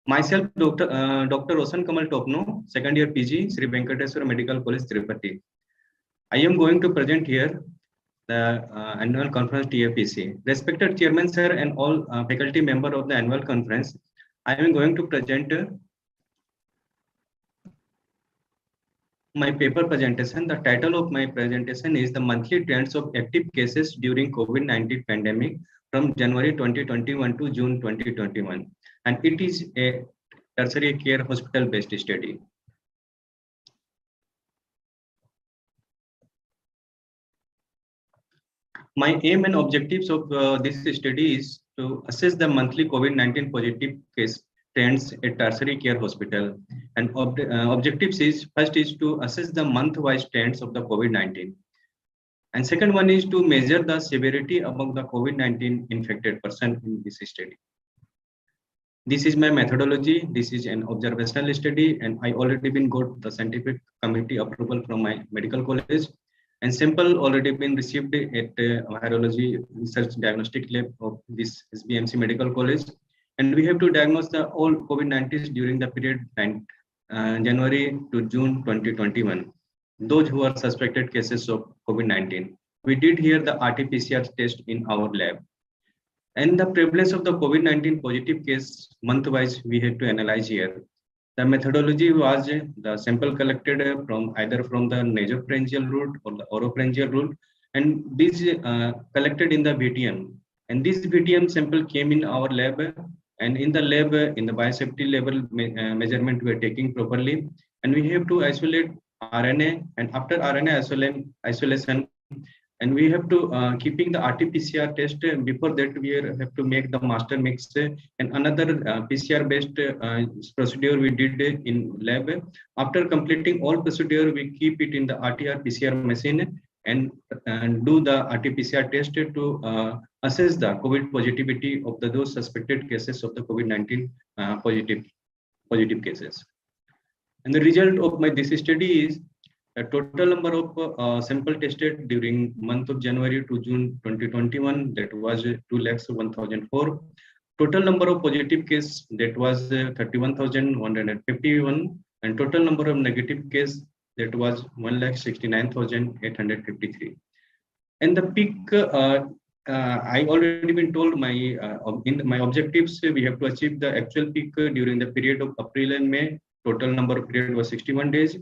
Myself, Dr. Rosan Kamal Topno, second year PG, Sri Venkateswara Medical College, Tirupati. I am going to present here the annual conference TAPC. Respected Chairman Sir and all faculty member of the annual conference, I am going to present my paper presentation. The title of my presentation is The Monthly Trends of Active Cases During COVID-19 Pandemic from January 2021 to June 2021. And it is a tertiary care hospital based study. My aim and objectives of this study is to assess the monthly COVID-19 positive case trends at tertiary care hospital. And objectives is first is to assess the month-wise trends of the COVID-19. And second one is to measure the severity among the COVID-19 infected person in this study. This is my methodology. This is an observational study, and I already been got the scientific committee approval from my medical college, and sample already been received at virology research diagnostic lab of this SBMC medical college, and we have to diagnose the all COVID-19 during the period January to June 2021. Those who are suspected cases of COVID-19, we did here the RT-PCR test in our lab. And the prevalence of the COVID-19 positive case month-wise, we have to analyze here. The methodology was the sample collected from either from the nasopharyngeal route or the oropharyngeal route, and this collected in the VTM. And this VTM sample came in our lab, and in the lab, in the biosafety level measurement, we are taking properly, and we have to isolate RNA, and after RNA isolation, and we have to keeping the RT-PCR test. Before that, we have to make the master mix and another PCR based procedure we did in lab. After completing all procedure, we keep it in the RT-PCR machine and do the RT-PCR test to assess the COVID positivity of those suspected cases of the COVID-19 positive cases. And the result of this study is the total number of sample tested during month of January to June 2021, that was 2,01,004. Total number of positive case, that was 31,151, and total number of negative case, that was 1,69,853. And the peak, I already been told in my objectives, we have to achieve the actual peak during the period of April and May. Total number of period was 61 days.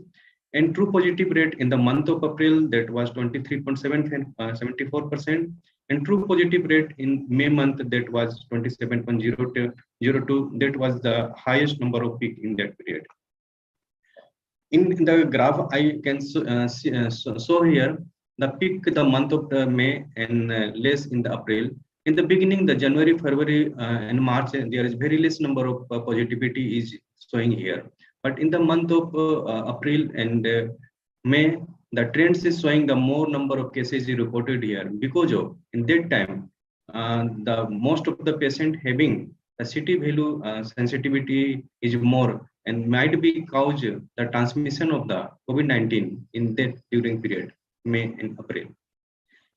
And true positive rate in the month of April, that was 23.74%, and true positive rate in May month, that was 27.02. That was the highest number of peak in that period. In the graph, I can show here the peak the month of May and less in the April. In the beginning, the January, February, and March, there is very less number of positivity is showing here. But in the month of April and May, the trends is showing the more number of cases is reported here, because of in that time the most of the patient having the CT value sensitivity is more, and might be cause the transmission of the COVID-19 in that during period May and April.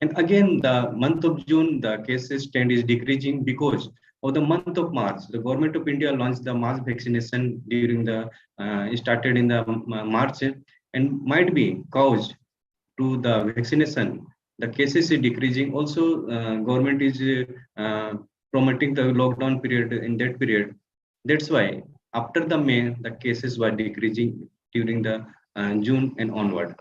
And again, the month of June, the cases trend is decreasing because of the month of March. The government of India launched the mass vaccination during the started in the March, and might be caused to the vaccination. The cases is decreasing. Also, government is promoting the lockdown period in that period. That's why after the May, the cases were decreasing during the June and onward.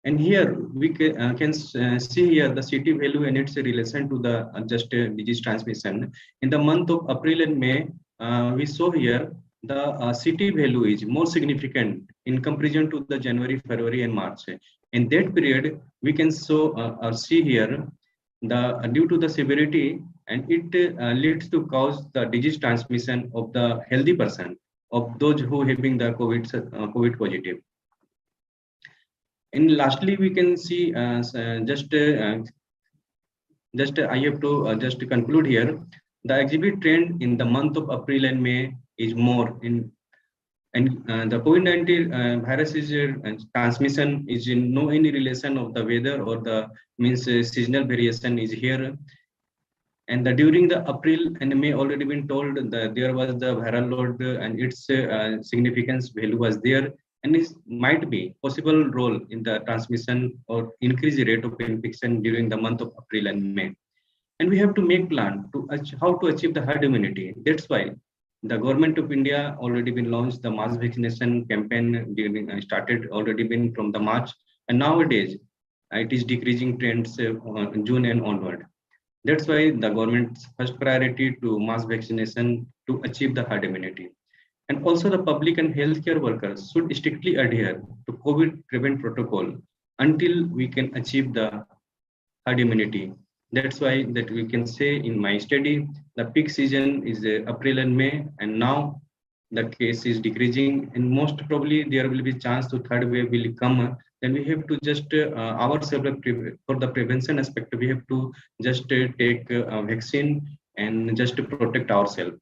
And here we can see here the CT value and its relation to the just disease transmission. In the month of April and May, we saw here the CT value is more significant in comparison to the January, February, and March. In that period, we can see here the due to the severity, and it leads to cause the disease transmission of the healthy person, of those who having the COVID positive. And lastly, we can see I have to just conclude here. The exhibit trend in the month of April and May is more in, and the COVID-19 virus is transmission is in no any relation of the weather or the means seasonal variation is here. And during the April and May already been told that there was the viral load and its significance value was there, and it might be possible role in the transmission or increase the rate of infection during the month of April and May. And we have to make plan to how to achieve the herd immunity. That's why the government of India already been launched the mass vaccination campaign during started already been from the March, and nowadays it is decreasing trends on June and onward. That's why the government's first priority to mass vaccination to achieve the herd immunity. And also the public and healthcare workers should strictly adhere to COVID prevent protocol until we can achieve the herd immunity. That's why that we can say in my study, the peak season is April and May, and now the case is decreasing, and most probably there will be chance to third wave will come. Then we have to just ourselves for the prevention aspect, we have to just take vaccine and just to protect ourselves.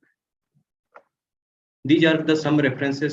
These are the some references